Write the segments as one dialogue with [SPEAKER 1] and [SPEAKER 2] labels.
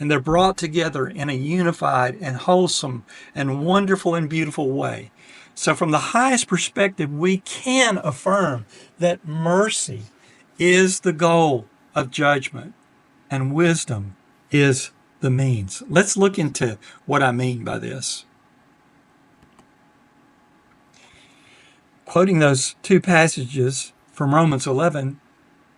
[SPEAKER 1] And they're brought together in a unified and wholesome and wonderful and beautiful way. So from the highest perspective, we can affirm that mercy is the goal of judgment and wisdom is the means. Let's look into what I mean by this. Quoting those two passages from Romans 11,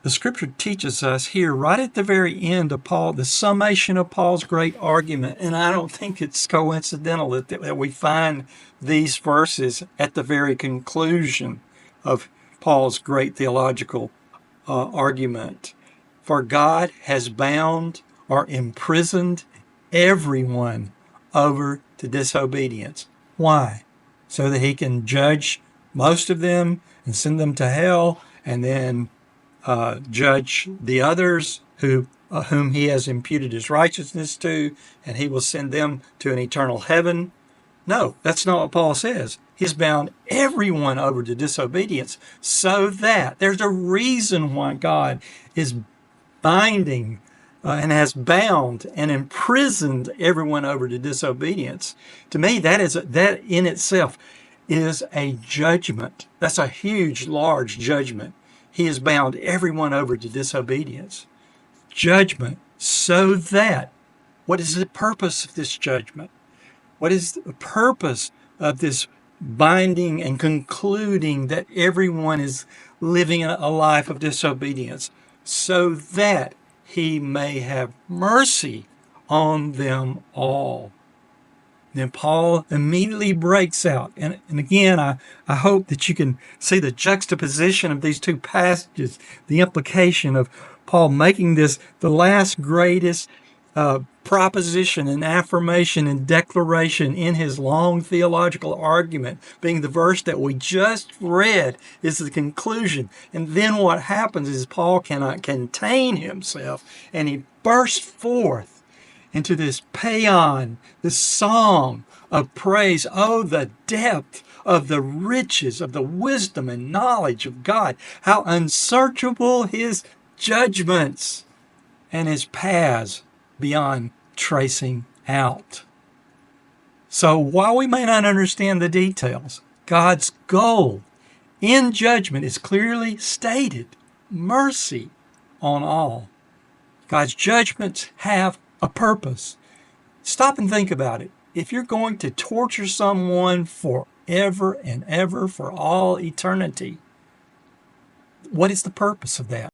[SPEAKER 1] the Scripture teaches us here right at the very end of Paul, the summation of Paul's great argument. And I don't think it's coincidental that we find these verses at the very conclusion of Paul's great theological argument. For God has bound or imprisoned everyone over to disobedience. Why? So that he can judge most of them and send them to hell, and then judge the others whom he has imputed his righteousness to, and he will send them to an eternal heaven. No, that's not what Paul says. He's bound everyone over to disobedience so that there's a reason why God is binding and has bound and imprisoned everyone over to disobedience. To me, that in itself is a judgment. That's a huge, large judgment. He has bound everyone over to disobedience. Judgment, so that, what is the purpose of this judgment? What is the purpose of this binding and concluding that everyone is living a life of disobedience? So that he may have mercy on them all. Then Paul immediately breaks out. And again, I hope that you can see the juxtaposition of these two passages, the implication of Paul making this the last greatest proposition and affirmation and declaration in his long theological argument, being the verse that we just read is the conclusion. And then what happens is Paul cannot contain himself, and he bursts forth into this paean, this song of praise. Oh, the depth of the riches of the wisdom and knowledge of God. How unsearchable his judgments and his paths beyond tracing out. So while we may not understand the details, God's goal in judgment is clearly stated: mercy on all. God's judgments have a purpose. Stop and think about it. If you're going to torture someone forever and ever for all eternity, what is the purpose of that?